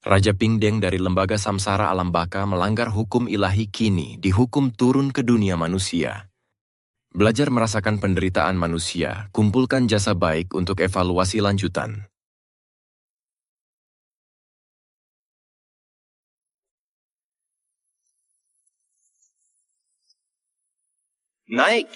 Raja Pingdeng dari Lembaga Samsara Alam Baka melanggar hukum ilahi kini dihukum turun ke dunia manusia. Belajar merasakan penderitaan manusia, kumpulkan jasa baik untuk evaluasi lanjutan. Naik!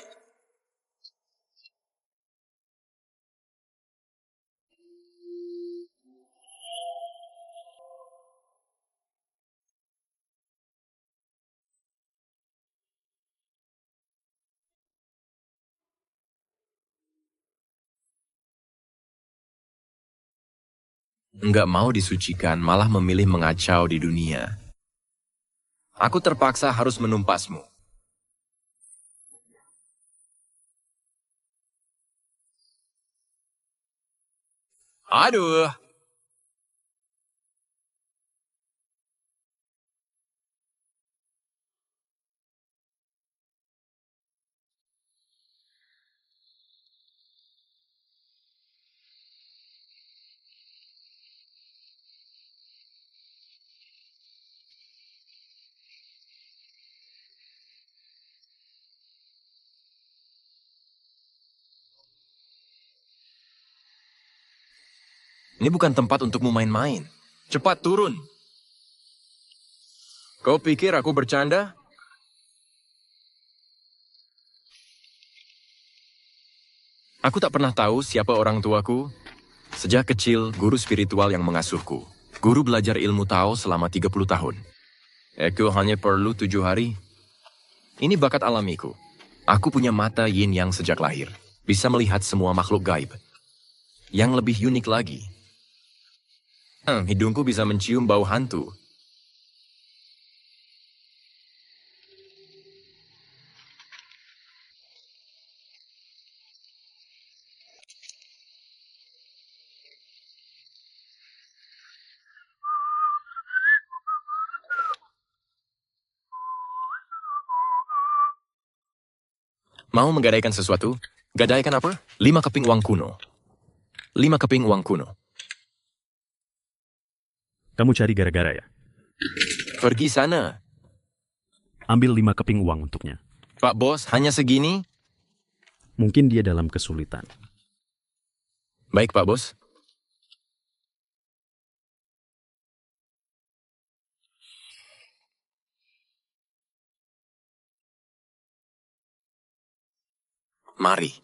Enggak mau disucikan, malah memilih mengacau di dunia. Aku terpaksa harus menumpasmu. Aduh! Ini bukan tempat untukmu main-main. Cepat turun! Kau pikir aku bercanda? Aku tak pernah tahu siapa orang tuaku. Sejak kecil, guru spiritual yang mengasuhku. Guru belajar ilmu Tao selama 30 tahun. Aku hanya perlu 7 hari. Ini bakat alamiku. Aku punya mata yin yang sejak lahir. Bisa melihat semua makhluk gaib. Yang lebih unik lagi, hidungku bisa mencium bau hantu. Mau menggadaikan sesuatu? Gadaikan apa? 5 keping uang kuno. 5 keping uang kuno. Kamu cari gara-gara ya? Pergi sana. Ambil 5 keping uang untuknya. Pak Bos, hanya segini? Mungkin dia dalam kesulitan. Baik, Pak Bos. Mari.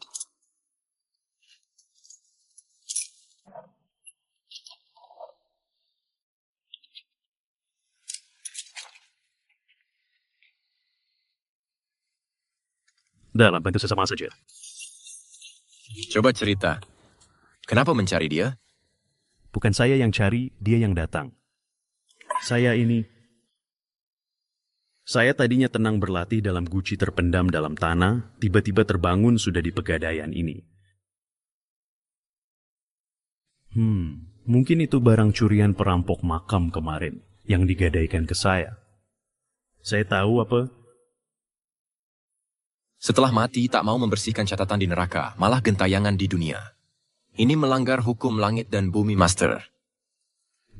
Dalam bantu sesama saja. Coba cerita. Kenapa mencari dia? Bukan saya yang cari, dia yang datang. Saya tadinya tenang berlatih dalam guci terpendam dalam tanah, tiba-tiba terbangun sudah di pegadaian ini. Mungkin itu barang curian perampok makam kemarin yang digadaikan ke saya. Saya tahu apa? Setelah mati, tak mau membersihkan catatan di neraka, malah gentayangan di dunia. Ini melanggar hukum langit dan bumi, Master.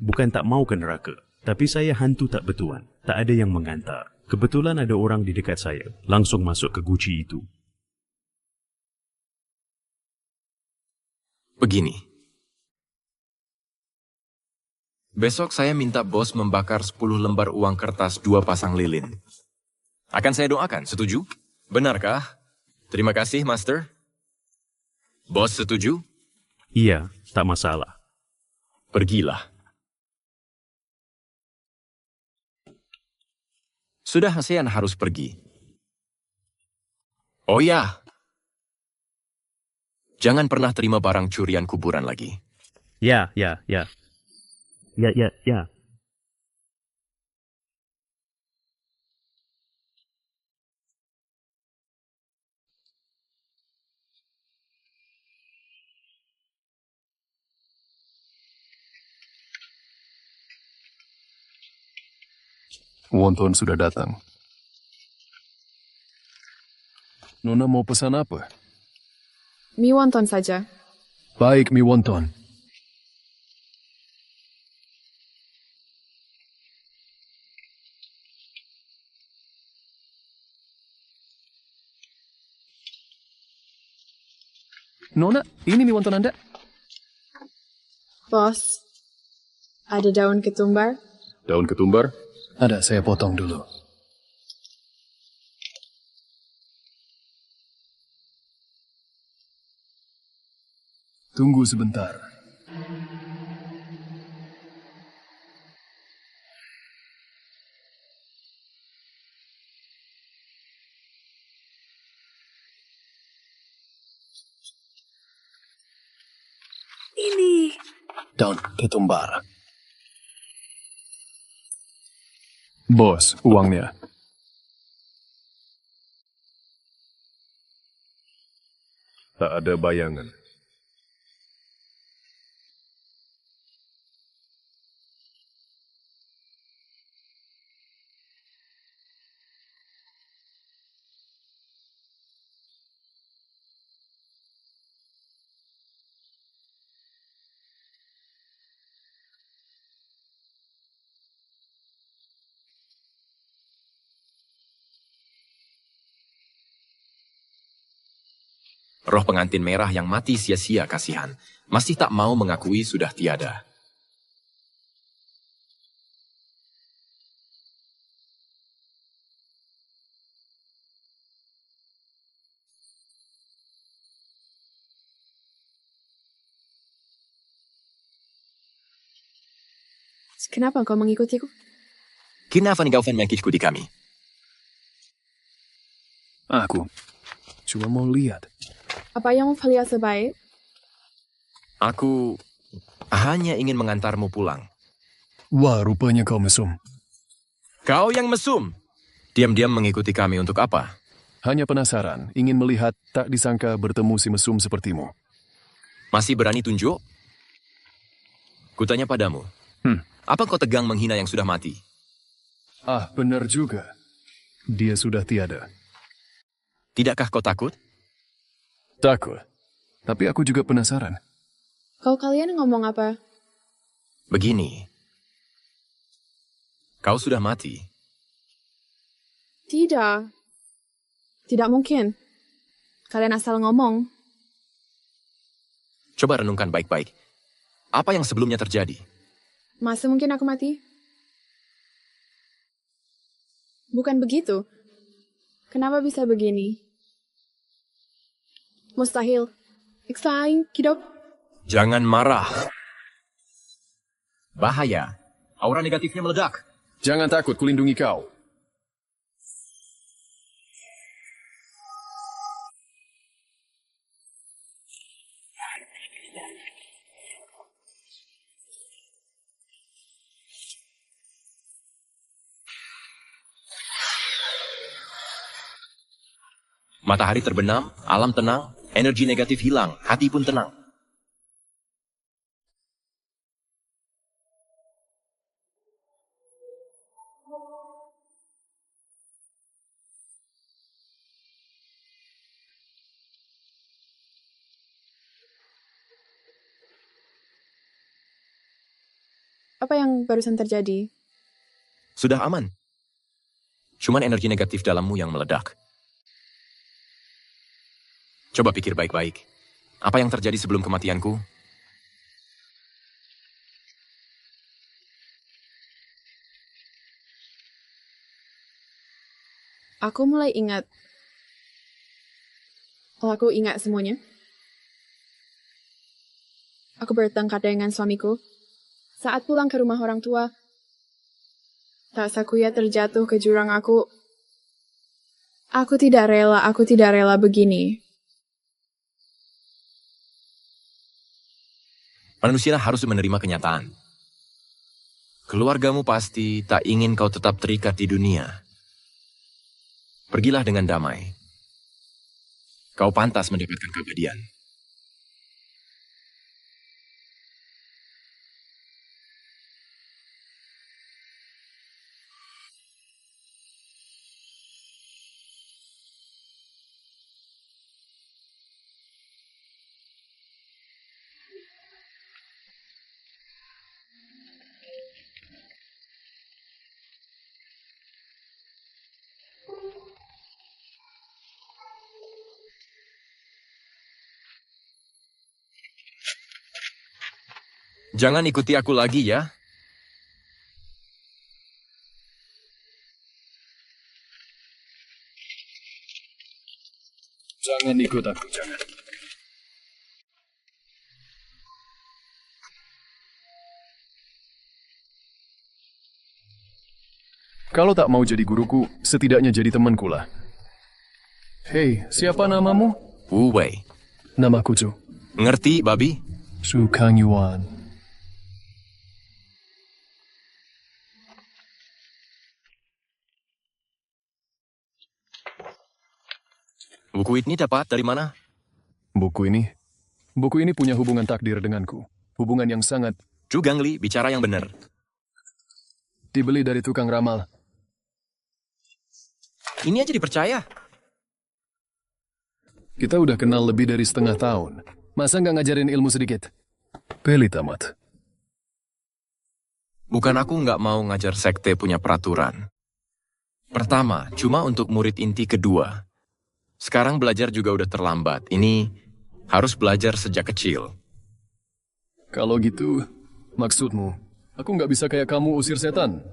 Bukan tak mau ke neraka, tapi saya hantu tak betuan, tak ada yang mengantar. Kebetulan ada orang di dekat saya, langsung masuk ke guci itu. Begini. Besok saya minta bos membakar 10 lembar uang kertas 2 pasang lilin. Akan saya doakan, setuju? Benarkah? Terima kasih, Master. Bos setuju? Iya, tak masalah. Pergilah. Sudah, ASEAN harus pergi. Oh ya, jangan pernah terima barang curian kuburan lagi. Ya. Wonton sudah datang. Nona mau pesan apa? Mie wonton saja. Baik, mie wonton. Nona, ini mie wonton Anda. Bos, ada daun ketumbar? Daun ketumbar? Ada, saya potong dulu. Tunggu sebentar. Ini. Daun ketumbar. Bos, uangnya. Tak ada bayangan. Roh pengantin merah yang mati sia-sia kasihan, masih tak mau mengakui sudah tiada. Kenapa kau mengikutiku? Kenapa kau mengikuti kami? Aku cuma mau lihat. Apa yang Valia sebaik? Aku hanya ingin mengantarmu pulang. Wah, rupanya kau mesum. Kau yang mesum. Diam-diam mengikuti kami untuk apa? Hanya penasaran, ingin melihat, tak disangka bertemu si mesum sepertimu. Masih berani tunjuk? Kutanya padamu. Apa kau tegang menghina yang sudah mati? Ah, benar juga. Dia sudah tiada. Tidakkah kau takut? Takut. Tapi aku juga penasaran. Kau kalian ngomong apa? Begini. Kau sudah mati. Tidak. Tidak mungkin. Kalian asal ngomong. Coba renungkan baik-baik. Apa yang sebelumnya terjadi? Masa mungkin aku mati? Bukan begitu. Kenapa bisa begini? Mustahil. Iksain, hidup. Jangan marah. Bahaya. Aura negatifnya meledak. Jangan takut, kulindungi kau. Matahari terbenam, alam tenang, energi negatif hilang, hati pun tenang. Apa yang barusan terjadi? Sudah aman. Cuman energi negatif dalammu yang meledak. Coba pikir baik-baik. Apa yang terjadi sebelum kematianku? Aku mulai ingat. Kalau aku ingat semuanya. Aku bertengkar dengan suamiku. Saat pulang ke rumah orang tua, tak Sakuya terjatuh ke jurang aku. Aku tidak rela begini. Manusia harus menerima kenyataan. Keluargamu pasti tak ingin kau tetap terikat di dunia. Pergilah dengan damai. Kau pantas mendapatkan keabadian. Jangan ikuti aku lagi ya. Jangan ikut aku, jangan. Kalau tak mau jadi guruku, setidaknya jadi temanku lah. Hei, siapa namamu? Wu Wei. Namaku Zhu. Ngerti, babi? Zhu Kangyuan. Buku ini dapat dari mana? Buku ini punya hubungan takdir denganku. Hubungan yang sangat Zhu Gangli, bicara yang benar. dibeli dari tukang ramal. Ini aja dipercaya. Kita udah kenal lebih dari setengah tahun. Masa nggak ngajarin ilmu sedikit? Pelit amat. Bukan aku nggak mau ngajar sekte punya peraturan. Pertama, cuma untuk murid inti kedua. Sekarang belajar juga udah terlambat. Ini harus belajar sejak kecil. Kalau gitu, maksudmu, aku nggak bisa kayak kamu usir setan?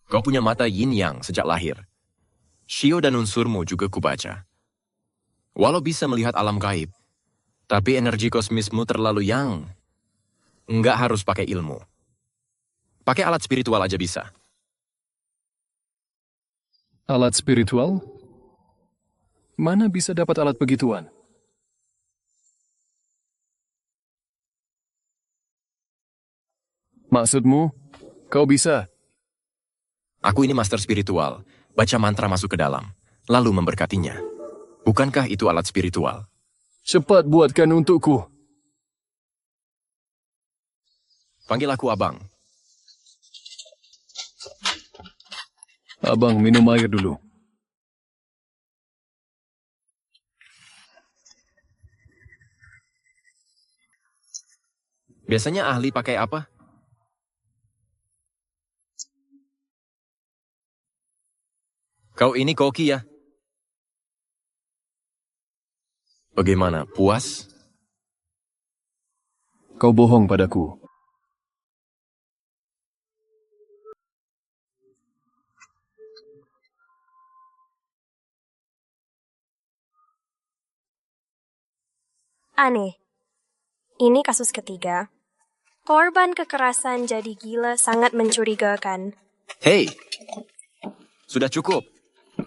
Kau punya mata yin-yang sejak lahir. Shio dan unsurmu juga kubaca. Walau bisa melihat alam gaib, tapi energi kosmismu terlalu yang. Nggak harus pakai ilmu. Pakai alat spiritual aja bisa. Alat spiritual? Mana bisa dapat alat begituan? Maksudmu, kau bisa? Aku ini master spiritual. Baca mantra masuk ke dalam, lalu memberkatinya. Bukankah itu alat spiritual? Cepat buatkan untukku. Panggil aku abang. Abang, minum air dulu. Biasanya ahli pakai apa? Kau ini koki ya? Bagaimana, puas? Kau bohong padaku. Aneh. Ini kasus ketiga. Korban kekerasan jadi gila sangat mencurigakan. Hei, sudah cukup.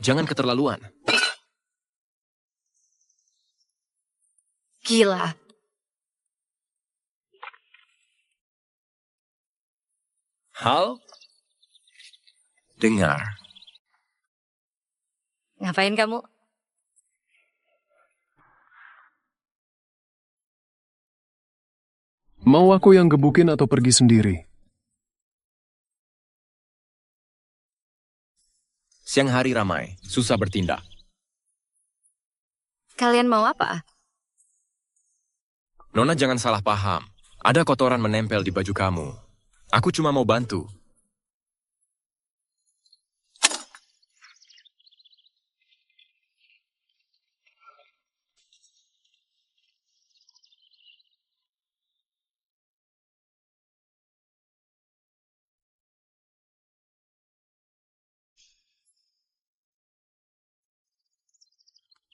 Jangan keterlaluan. Gila. Hal? Dengar. Ngapain kamu? Mau aku yang gebukin atau pergi sendiri? Siang hari ramai, susah bertindak. Kalian mau apa? Nona jangan salah paham. Ada kotoran menempel di baju kamu. Aku cuma mau bantu.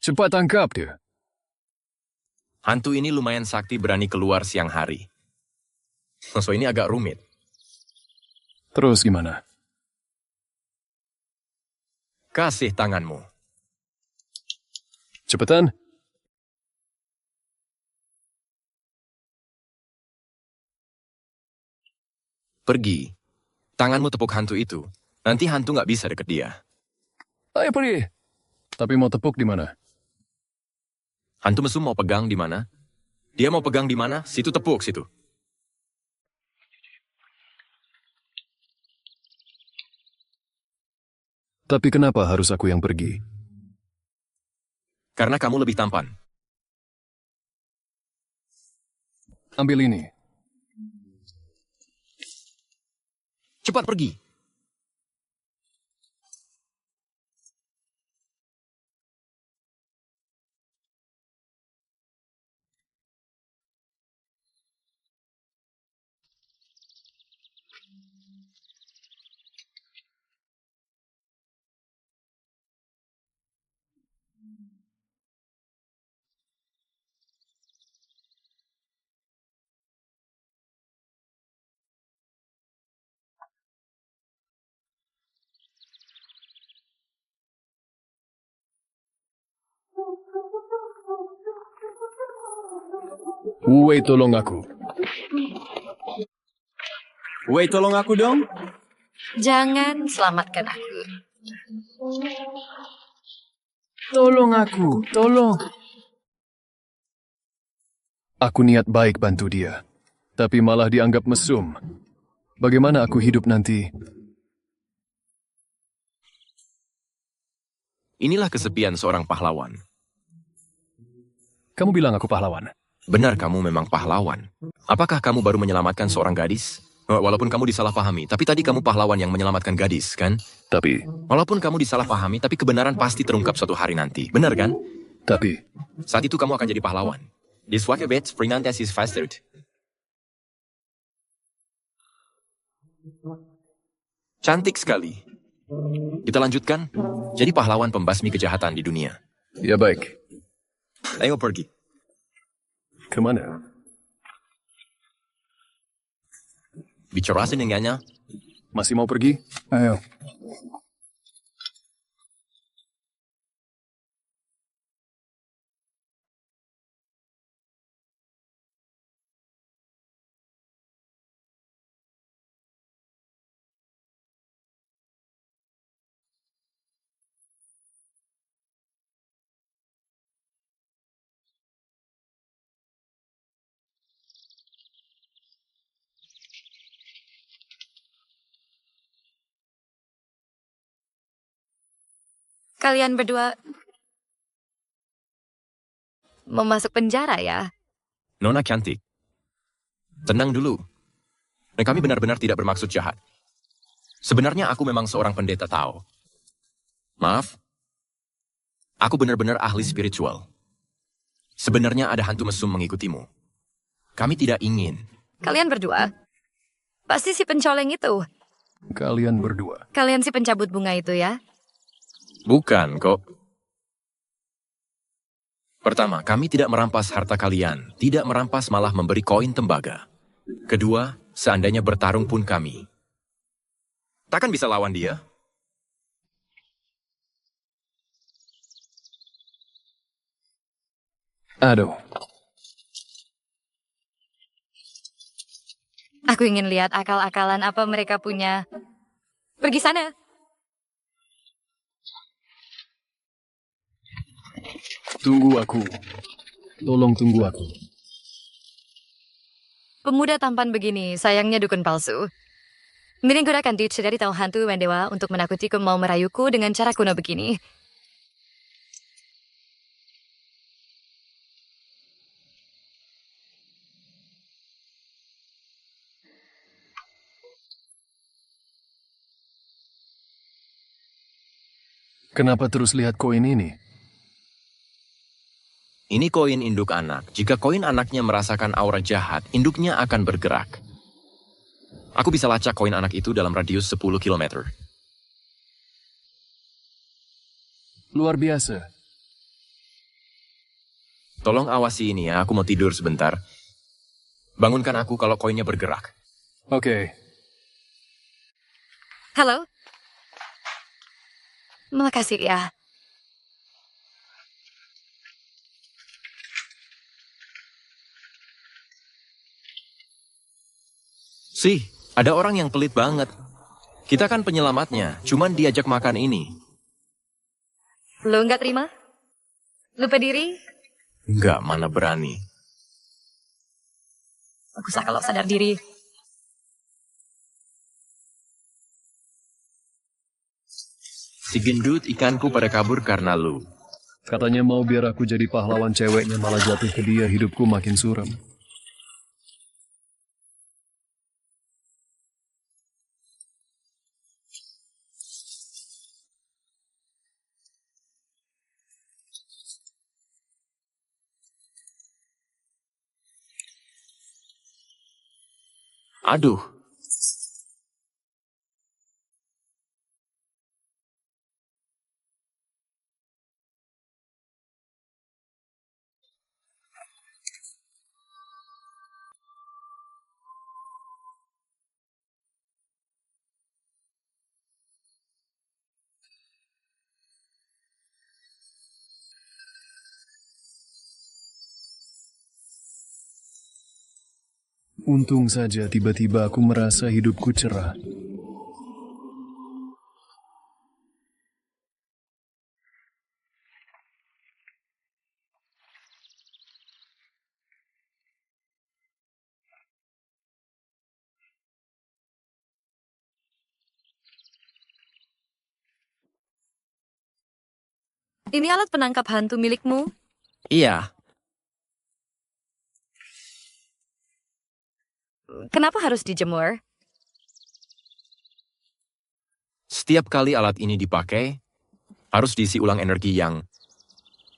Cepat tangkap dia. Hantu ini lumayan sakti berani keluar siang hari. So ini agak rumit. Terus gimana? Kasih tanganmu. Cepetan. Pergi. Tanganmu tepuk hantu itu. Nanti hantu nggak bisa deket dia. Ayo pergi. Tapi mau tepuk di mana? Hantu mesum mau pegang di mana? Dia mau pegang di mana? Situ tepuk, situ. Tapi kenapa harus aku yang pergi? Karena kamu lebih tampan. Ambil ini. Cepat pergi. Wei, tolong aku. Wei, tolong aku dong. Jangan selamatkan aku. Tolong aku, tolong. Aku niat baik bantu dia, tapi malah dianggap mesum. Bagaimana aku hidup nanti? Inilah kesepian seorang pahlawan. Kamu bilang aku pahlawan. Benar, kamu memang pahlawan. Apakah kamu baru menyelamatkan seorang gadis? Walaupun kamu disalahpahami, tapi tadi kamu pahlawan yang menyelamatkan gadis, kan? Tapi, Walaupun kamu disalahpahami, tapi kebenaran pasti terungkap suatu hari nanti. Benar, kan? tapi, Saat itu kamu akan jadi pahlawan. Di suatu bet, Fernandez is faster. Cantik sekali. Kita lanjutkan. Jadi pahlawan pembasmi kejahatan di dunia. ya baik. Ayo pergi. Kemana? Bicara dengannya. Masih mau pergi? Ayo. Kalian berdua mau masuk penjara ya? Nona cantik. Tenang dulu. Dan kami benar-benar tidak bermaksud jahat. Sebenarnya aku memang seorang pendeta Tao. Maaf. Aku benar-benar ahli spiritual. Sebenarnya ada hantu mesum mengikutimu. Kami tidak ingin. Kalian berdua? Pasti si pencoleng itu. Kalian berdua. Kalian si pencabut bunga itu ya? Bukan kok. Pertama, kami tidak merampas harta kalian. Tidak merampas, malah memberi koin tembaga. Kedua, seandainya bertarung pun kami takkan bisa lawan dia. Aduh, Aku ingin lihat akal-akalan apa mereka punya. Pergi sana. tunggu aku. Tolong tunggu aku. Pemuda tampan begini, sayangnya dukun palsu. Mending gunakan duit dari tahu hantu Wendewa untuk menakutiku mau merayuku dengan cara kuno begini. Kenapa terus lihat koin ini? Ini koin induk anak. Jika koin anaknya merasakan aura jahat, induknya akan bergerak. Aku bisa lacak koin anak itu dalam radius 10 km. Luar biasa. Tolong awasi ini ya, aku mau tidur sebentar. Bangunkan aku kalau koinnya bergerak. Oke. Halo? Makasih ya. Sih, ada orang yang pelit banget. Kita kan penyelamatnya, cuman diajak makan ini. Lo nggak terima? Lupa diri? Enggak, mana berani. Baguslah kalau sadar diri. Si gendut ikanku pada kabur karena lu. Katanya mau biar aku jadi pahlawan ceweknya, malah jatuh ke dia, hidupku makin suram. Aduh, Untung saja tiba-tiba aku merasa hidupku cerah. Ini alat penangkap hantu milikmu? Iya, Kenapa harus dijemur? setiap kali alat ini dipakai, harus diisi ulang energi yang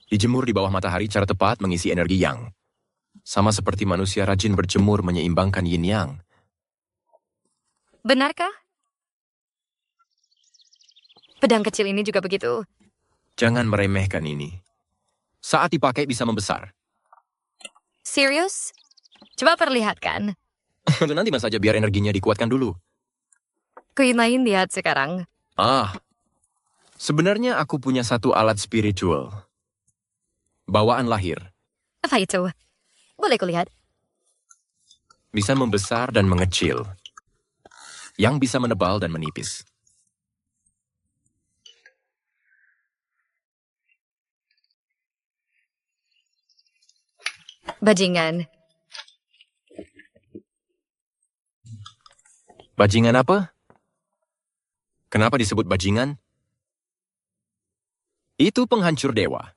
dijemur di bawah matahari cara tepat mengisi energi yang. Sama seperti manusia rajin berjemur menyeimbangkan yin yang. Benarkah? Pedang kecil ini juga begitu. Jangan meremehkan ini. Saat dipakai bisa membesar. Serius? Coba perlihatkan. Nanti mas saja biar energinya dikuatkan dulu. Kuingin lihat sekarang. Sebenarnya aku punya satu alat spiritual. Bawaan lahir. Apa itu? Boleh kulihat? Bisa membesar dan mengecil. Yang bisa menebal dan menipis. Bajingan. Bajingan apa? Kenapa disebut bajingan? Itu penghancur dewa.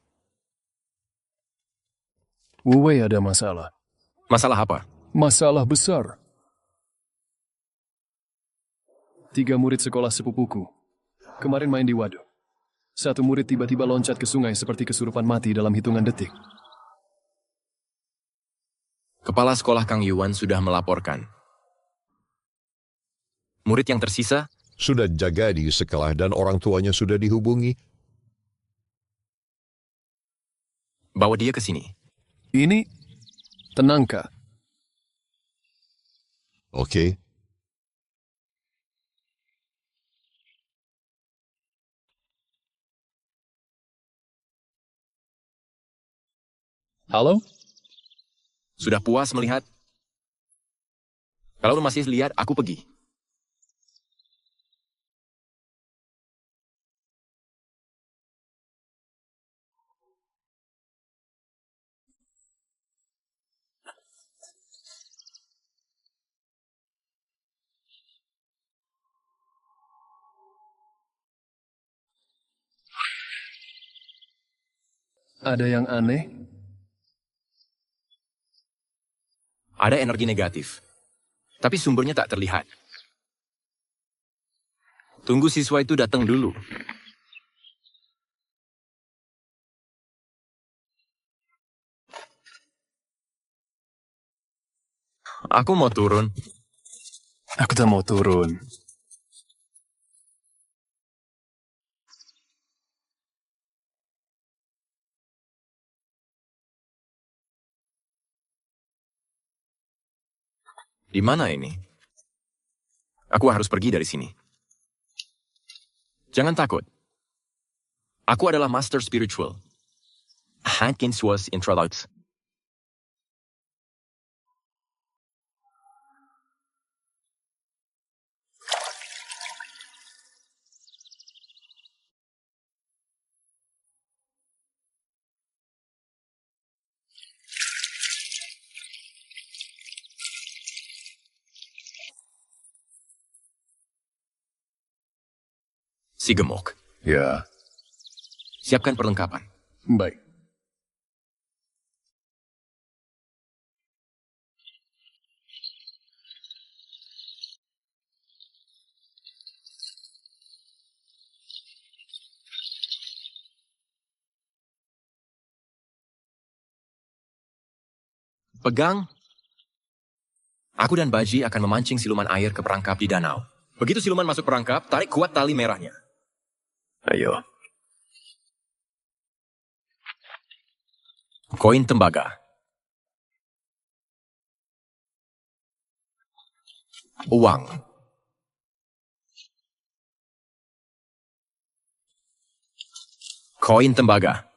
Wu Wei ada masalah. Masalah apa? Masalah besar. 3 murid sekolah sepupuku. Kemarin main di waduk. Satu murid tiba-tiba loncat ke sungai seperti kesurupan mati dalam hitungan detik. Kepala sekolah Kang Yuan sudah melaporkan. Murid yang tersisa, Sudah jaga di sekolah dan orang tuanya sudah dihubungi. bawa dia ke sini. Ini tenang, Kak. Oke. Halo? Sudah puas melihat? Kalau lu masih lihat, aku pergi. Ada yang aneh? Ada energi negatif. Tapi sumbernya tak terlihat. Tunggu siswa itu datang dulu. Aku mau turun. Aku tak mau turun. Di mana ini? Aku harus pergi dari sini. Jangan takut. Aku adalah Master Spiritual. Hankins was introduced. Si gemuk. Ya, Siapkan perlengkapan. baik. Pegang. Aku dan Baji akan memancing siluman air ke perangkap di danau. Begitu siluman masuk perangkap, tarik kuat tali merahnya. Ayo. Koin tembaga. Uang. Koin tembaga.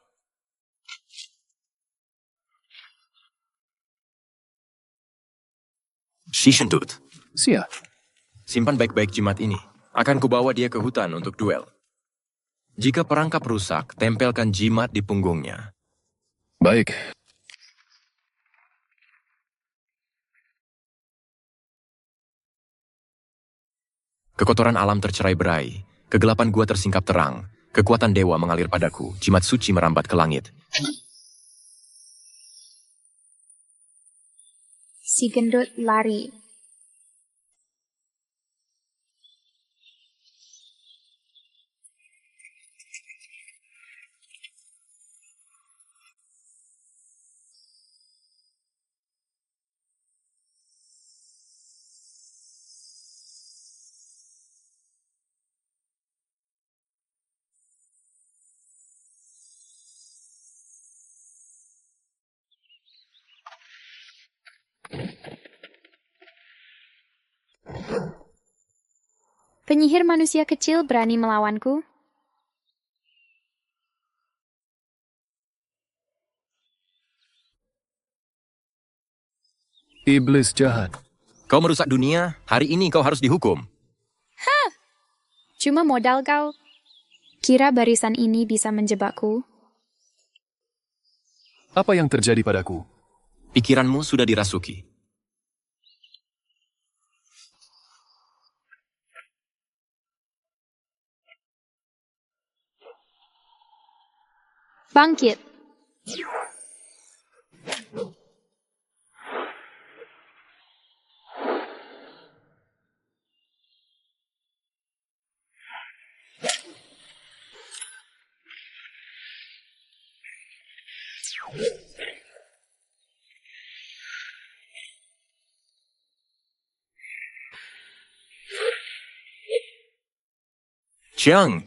Shishentut. Sia. Simpan baik-baik jimat ini. Akan kubawa dia ke hutan untuk duel. Jika perangkap rusak, tempelkan jimat di punggungnya. Baik. Kekotoran alam tercerai-berai. Kegelapan gua tersingkap terang. Kekuatan dewa mengalir padaku. Jimat suci merambat ke langit. Si gendut lari. Penyihir manusia kecil berani melawanku? Iblis jahat. Kau merusak dunia, hari ini kau harus dihukum. Cuma modal kau. Kira barisan ini bisa menjebakku? Apa yang terjadi padaku? Pikiranmu sudah dirasuki. Bangkit. Jiang,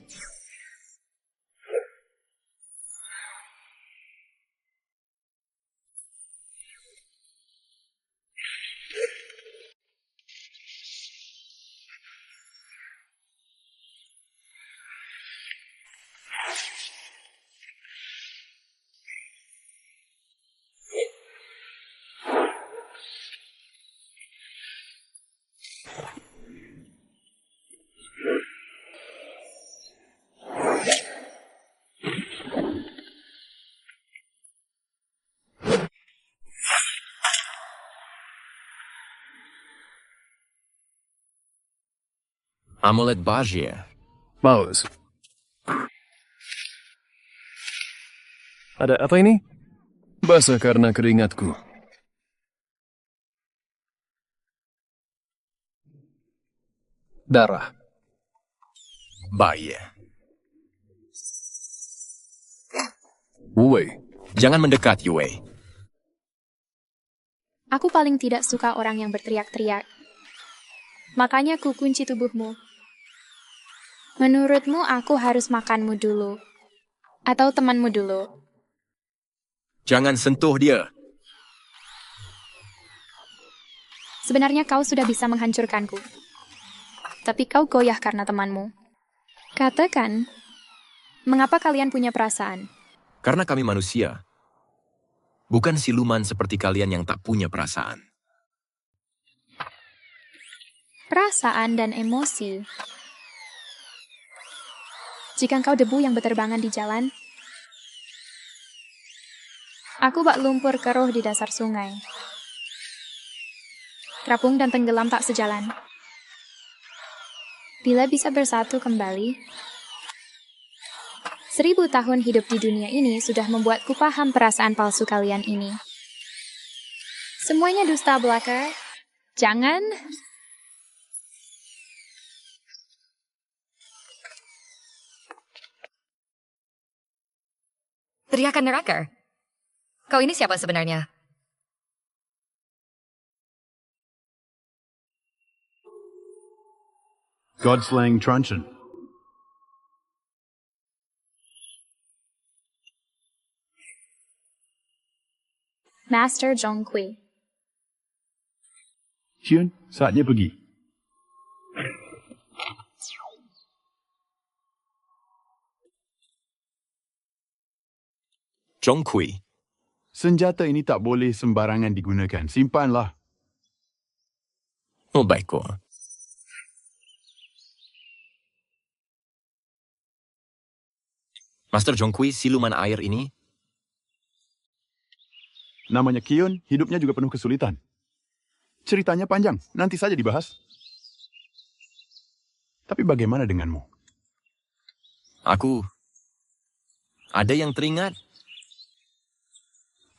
amulet Bajie. Baus. Ada apa ini? Basah karena keringatku. Darah. Baye. Wei. Jangan mendekat, Yue. Aku paling tidak suka orang yang berteriak-teriak. Makanya ku kunci tubuhmu. Menurutmu aku harus makanmu dulu? Atau temanmu dulu? Jangan sentuh dia. Sebenarnya kau sudah bisa menghancurkanku. Tapi kau goyah karena temanmu. Katakan, mengapa kalian punya perasaan? Karena kami manusia. Bukan siluman seperti kalian yang tak punya perasaan. Perasaan dan emosi. Jika engkau debu yang berterbangan di jalan, aku bak lumpur keruh di dasar sungai. Terapung dan tenggelam tak sejalan. Bila bisa bersatu kembali, 1000 tahun hidup di dunia ini sudah membuatku paham perasaan palsu kalian ini. Semuanya dusta belaka. Jangan. Teriakan neraka. Kau ini siapa sebenarnya? Godslang Truncheon. Master Zhongqi. Hyun, saatnya pergi. Zhongqi. Senjata ini tak boleh sembarangan digunakan. Simpanlah. Oh, baikku. Master Jongkui, siluman air ini, Namanya Kyun, hidupnya juga penuh kesulitan. Ceritanya panjang, nanti saja dibahas. Tapi bagaimana denganmu? aku... Ada yang teringat.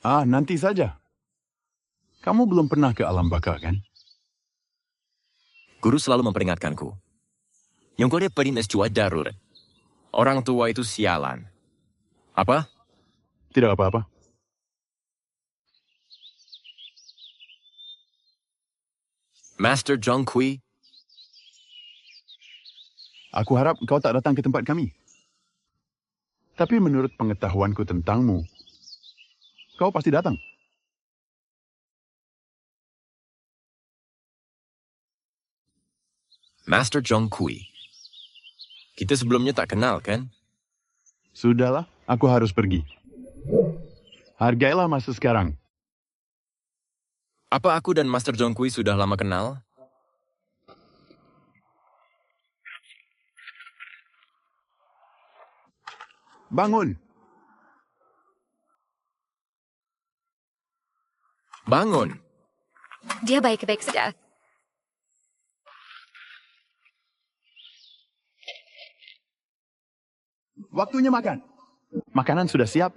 Nanti saja. Kamu belum pernah ke alam baka, kan? Guru selalu memperingatkanku. Yang kau perintas cuaca darurat. Orang tua itu sialan. Apa? Tidak apa-apa. Master Jongkui, Aku harap kau tak datang ke tempat kami. Tapi menurut pengetahuanku tentangmu, kau pasti datang. Master Jongkui. Kita sebelumnya tak kenal, kan? Sudahlah, aku harus pergi. Hargailah masa sekarang. Apa aku dan Master Jongkui sudah lama kenal? Bangun! Bangun! Dia baik-baik saja. Waktunya makan. Makanan sudah siap.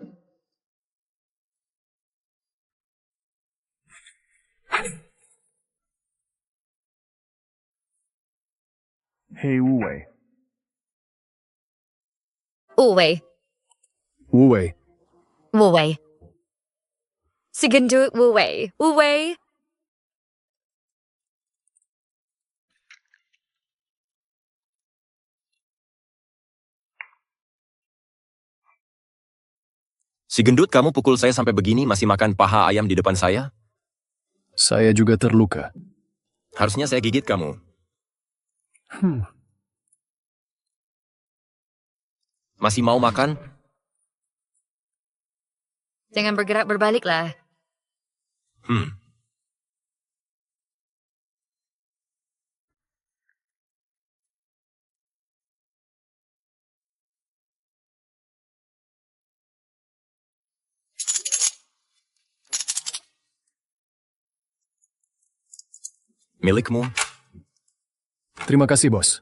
Hei Wu Wei. Wu Wei. Wu Wei. Wu Wei. Si gendut Wu Wei. Wu Wei. Si gendut, kamu pukul saya sampai begini masih makan paha ayam di depan saya? Saya juga terluka. Harusnya saya gigit kamu. Masih mau makan? Jangan bergerak berbaliklah. Milikmu. Terima kasih, bos.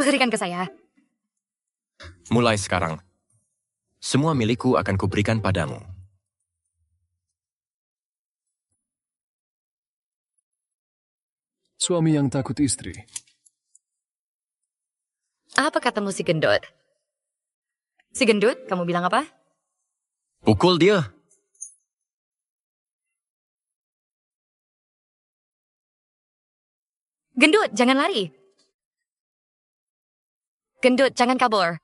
Berikan ke saya. Mulai sekarang, semua milikku akan kuberikan padamu. Suami yang takut istri. Apa katamu si gendut? Si gendut, kamu bilang apa? Pukul dia. Gendut, jangan lari. Gendut, jangan kabur.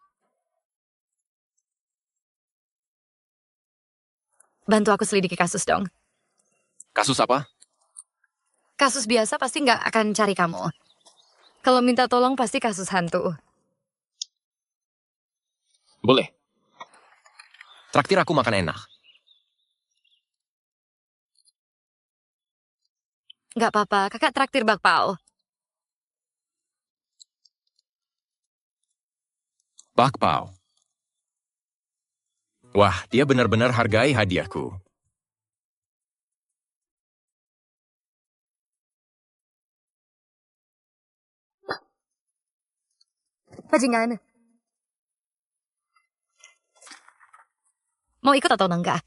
Bantu aku selidiki kasus dong. Kasus apa? Kasus biasa pasti nggak akan cari kamu. Kalau minta tolong pasti kasus hantu. Boleh. Traktir aku makan enak. Nggak apa-apa, kakak traktir bakpao. Bakpao. Wah, dia benar-benar hargai hadiahku. Bajingan. Mau ikut atau enggak?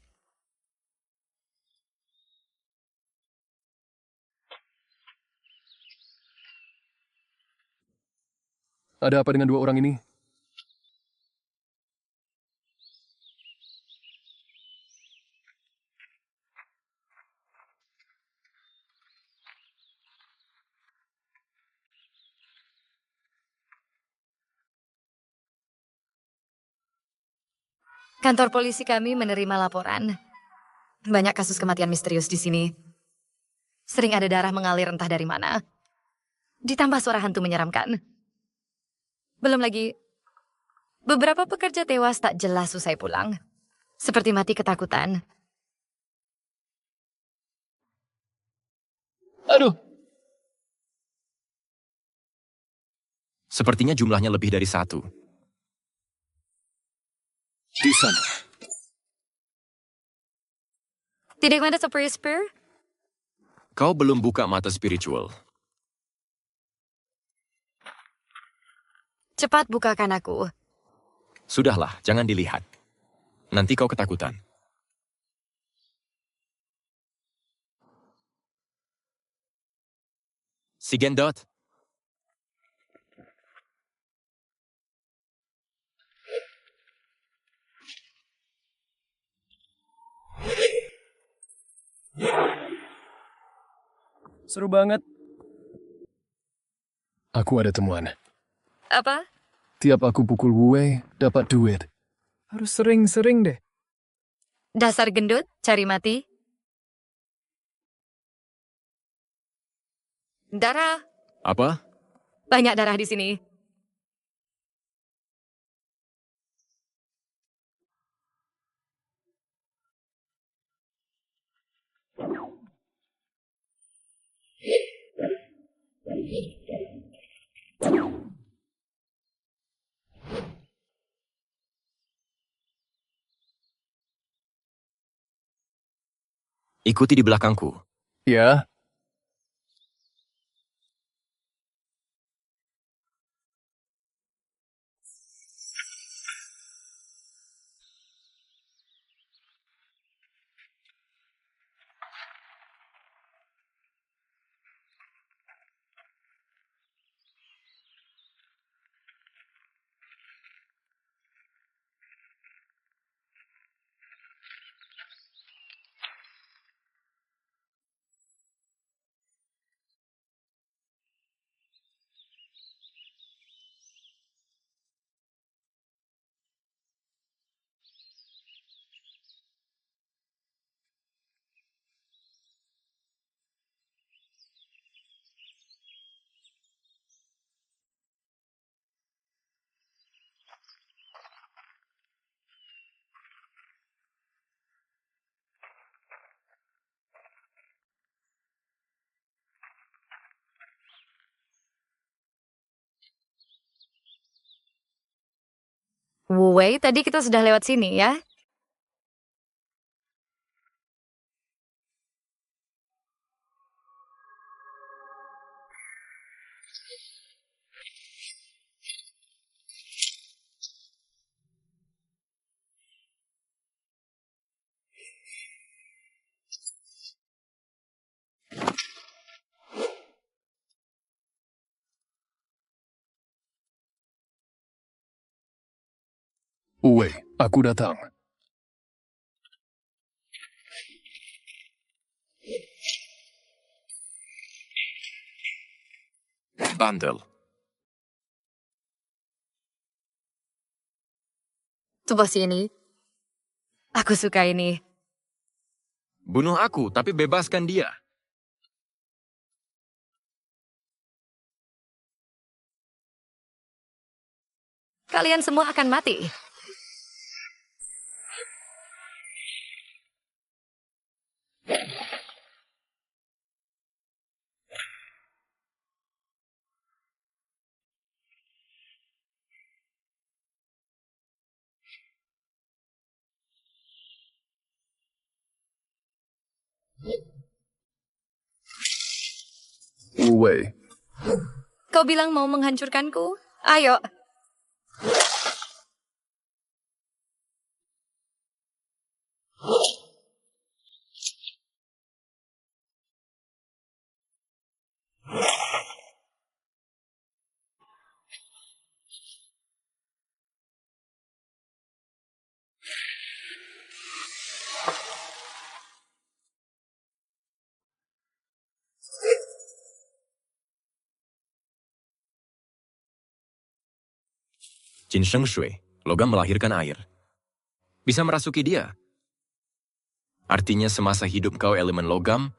Ada apa dengan dua orang ini? Kantor polisi kami menerima laporan. Banyak kasus kematian misterius di sini. Sering ada darah mengalir entah dari mana. Ditambah suara hantu menyeramkan. Belum lagi, beberapa pekerja tewas tak jelas usai pulang. Seperti mati ketakutan. Aduh! Sepertinya jumlahnya lebih dari satu. Di sana. Tidak ada Superior Spear? Kau belum buka mata spiritual. Cepat bukakan aku. Sudahlah, jangan dilihat. Nanti kau ketakutan. Sigendot. Seru banget. Aku ada temuan. Apa? Tiap aku pukul Wu-Wei, dapat duit. Harus sering-sering deh. Dasar gendut, cari mati. Darah. Apa? Banyak darah di sini. Ikuti di belakangku. Ya, Wu-Wei, tadi kita sudah lewat sini ya. Wu-Wei, aku datang. Bandel. Coba sini. Aku suka ini. Bunuh aku, tapi bebaskan dia. Kalian semua akan mati. Wu-Wei, Kau bilang mau menghancurkanku? Ayo. Jin Sheng Shui, logam melahirkan air. Bisa merasuki dia. Artinya semasa hidup kau elemen logam,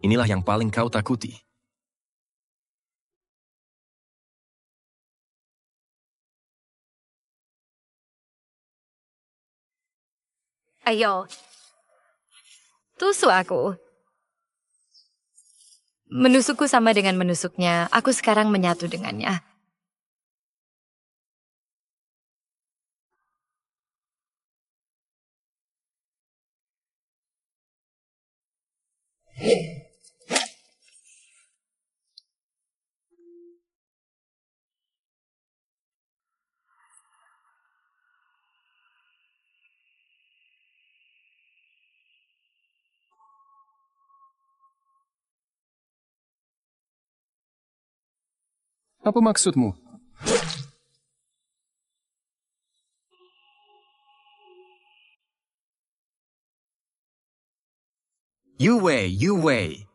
inilah yang paling kau takuti. Ayo. Tusuk aku. Menusukku sama dengan menusuknya. Aku sekarang menyatu dengannya. Apa maksudmu? Yu Wei, Yu Wei.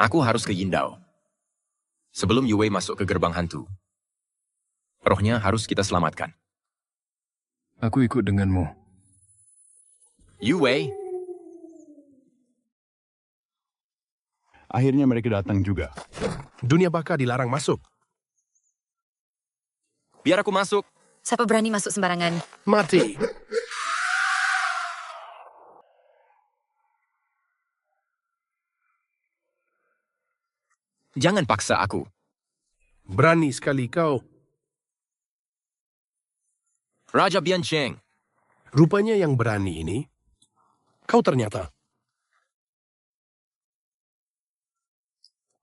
Aku harus ke Yindao. Sebelum Yu Wei masuk ke gerbang hantu. Rohnya harus kita selamatkan. Aku ikut denganmu. Yu Wei, Akhirnya mereka datang juga. Dunia baka dilarang masuk. biar aku masuk. Siapa berani masuk sembarangan? Mati. Jangan paksa aku. Berani sekali kau. Raja Biancheng. Rupanya yang berani ini, kau ternyata.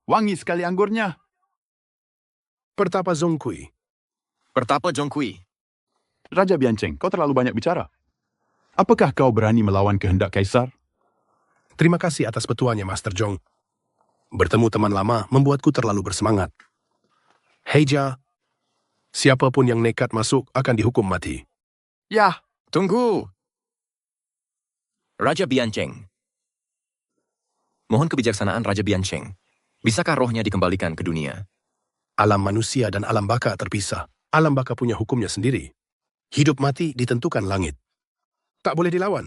Wangi sekali anggurnya. Pertapa Zongkui. Pertapa Zongkui. Raja Biancheng, kau terlalu banyak bicara. Apakah kau berani melawan kehendak Kaisar? Terima kasih atas petuanya, Master Zhong. Bertemu teman lama membuatku terlalu bersemangat. Heija, siapapun yang nekat masuk akan dihukum mati. Ya, Tunggu. Raja Biancheng. Mohon kebijaksanaan Raja Biancheng. Bisakah rohnya dikembalikan ke dunia? Alam manusia dan alam baka terpisah. Alam baka punya hukumnya sendiri. Hidup mati ditentukan langit. Tak boleh dilawan.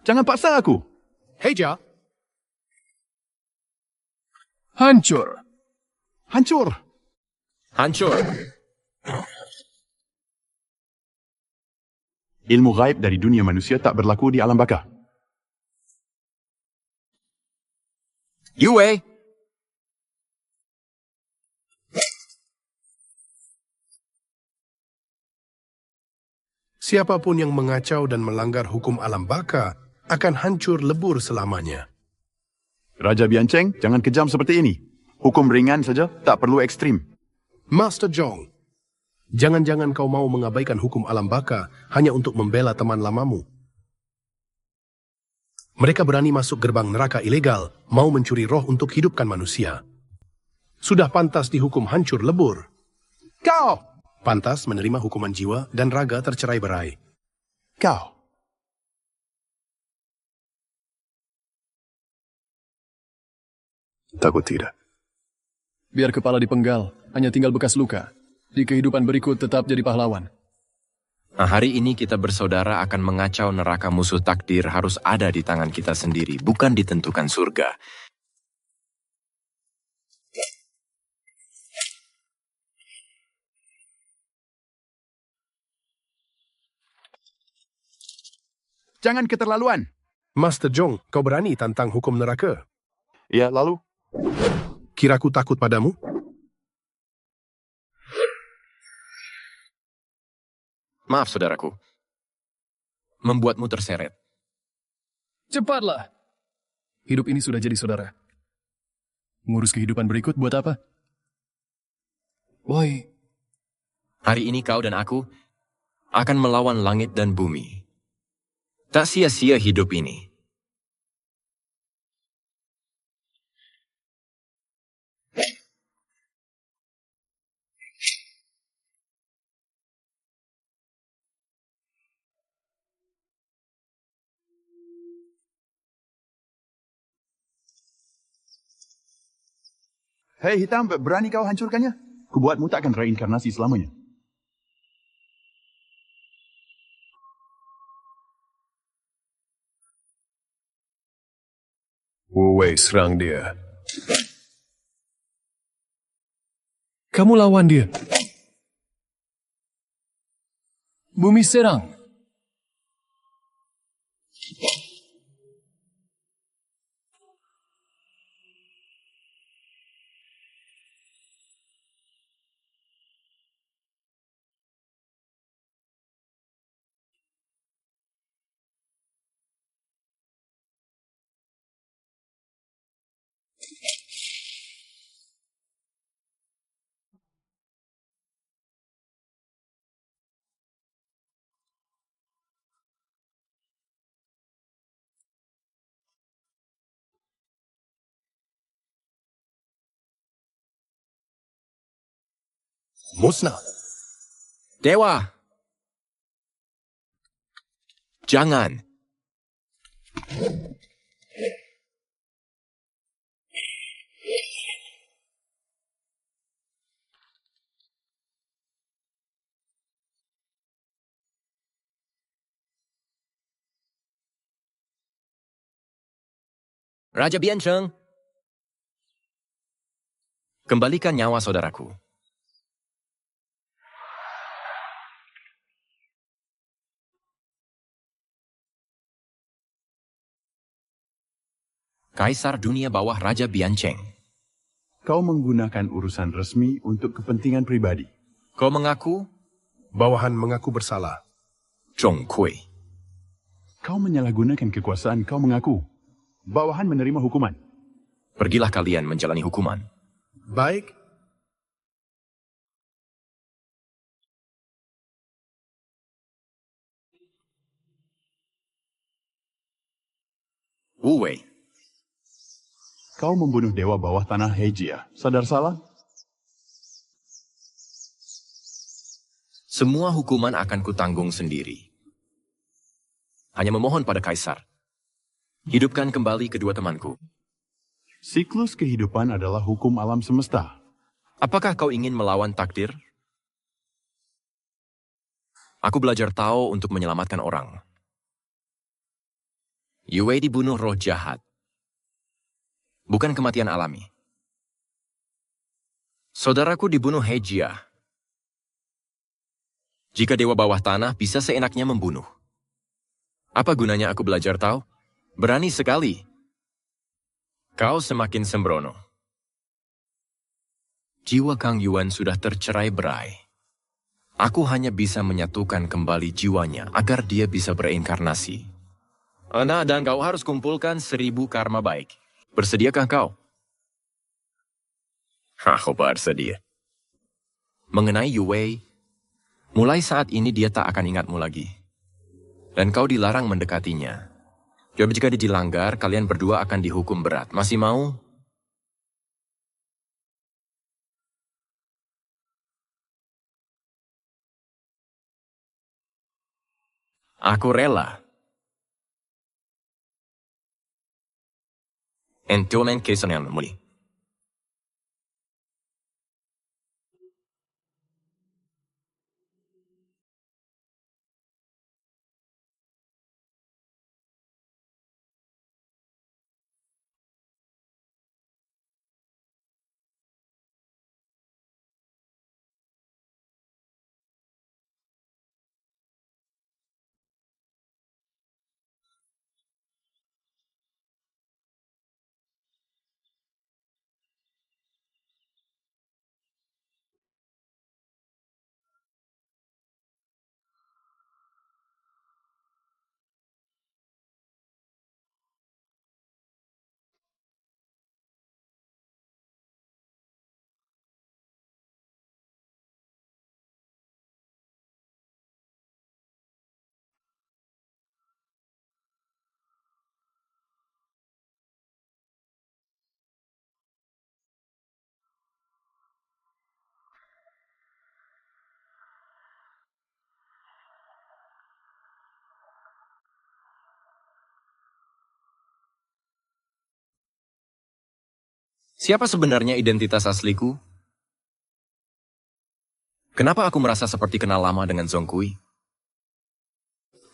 jangan paksa aku. Heija, Hancur. Hancur. Hancur. Ilmu gaib dari dunia manusia tak berlaku di alam baka. Yu Wei. siapapun yang mengacau dan melanggar hukum alam baka akan hancur lebur selamanya. Raja Biancheng, jangan kejam seperti ini. Hukum ringan saja, tak perlu ekstrim. Master Zhong, jangan-jangan kau mau mengabaikan hukum alam baka hanya untuk membela teman lamamu. Mereka berani masuk gerbang neraka ilegal, mau mencuri roh untuk hidupkan manusia. Sudah pantas dihukum hancur lebur. Kau! Pantas menerima hukuman jiwa dan raga tercerai-berai. Kau! Takut tidak. Biar kepala dipenggal, hanya tinggal bekas luka. Di kehidupan berikut tetap jadi pahlawan. Nah, hari ini kita bersaudara akan mengacau neraka musuh takdir harus ada di tangan kita sendiri, bukan ditentukan surga. Jangan keterlaluan. Master Zhong, kau berani tantang hukum neraka? Ya, lalu? Kiraku takut padamu? Maaf, saudaraku. Membuatmu terseret. Cepatlah. Hidup ini sudah jadi saudara. Ngurus kehidupan berikut buat apa? Woi. Hari ini kau dan aku akan melawan langit dan bumi. Tak sia-sia hidup ini. Hei hitam, berani kau hancurkannya? Kubuatmu tak akan reinkarnasi selamanya. Wu Wei, serang dia. Kamu lawan dia. Bumi serang. Musnah. Dewa! Jangan! Raja Biancheng! Kembalikan nyawa saudaraku. Kaisar dunia bawah Raja Biancheng. Kau menggunakan urusan resmi untuk kepentingan pribadi. Kau mengaku? Bawahan mengaku bersalah. Zhong Kui. Kau menyalahgunakan kekuasaan, kau mengaku. Bawahan menerima hukuman. Pergilah kalian menjalani hukuman. Baik. Wu Wei. Kau membunuh dewa bawah tanah Hejia. Sadar salah? Semua hukuman akan kutanggung sendiri. Hanya memohon pada Kaisar. Hidupkan kembali kedua temanku. Siklus kehidupan adalah hukum alam semesta. Apakah kau ingin melawan takdir? Aku belajar Tao untuk menyelamatkan orang. Yue dibunuh roh jahat. Bukan kematian alami. Saudaraku dibunuh Hejia. Jika dewa bawah tanah bisa seenaknya membunuh. Apa gunanya aku belajar Tao? Berani sekali. Kau semakin sembrono. Jiwa Kang Yuan sudah tercerai-berai. Aku hanya bisa menyatukan kembali jiwanya agar dia bisa bereinkarnasi. Dan kau harus kumpulkan 1000 karma baik. Bersediakah kau? Aku bersedia. Mengenai Yue, mulai saat ini dia tak akan ingatmu lagi. Dan kau dilarang mendekatinya. Jadi jika dilanggar, kalian berdua akan dihukum berat. Masih mau? Aku rela. Entomen kesanan muli. Siapa sebenarnya identitas asliku? Kenapa aku merasa seperti kenal lama dengan Zhongkui?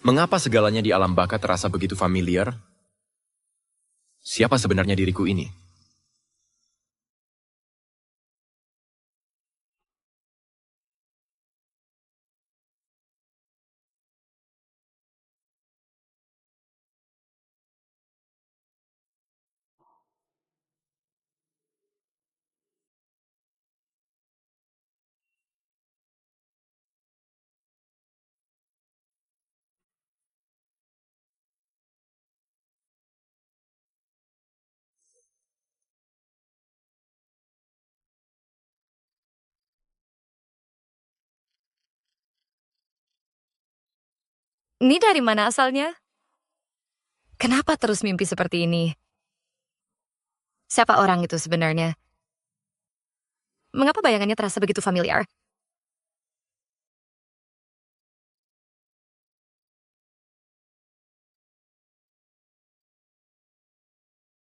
Mengapa segalanya di alam baka terasa begitu familiar? Siapa sebenarnya diriku ini? Ini dari mana asalnya? Kenapa terus mimpi seperti ini? Siapa orang itu sebenarnya? Mengapa bayangannya terasa begitu familiar?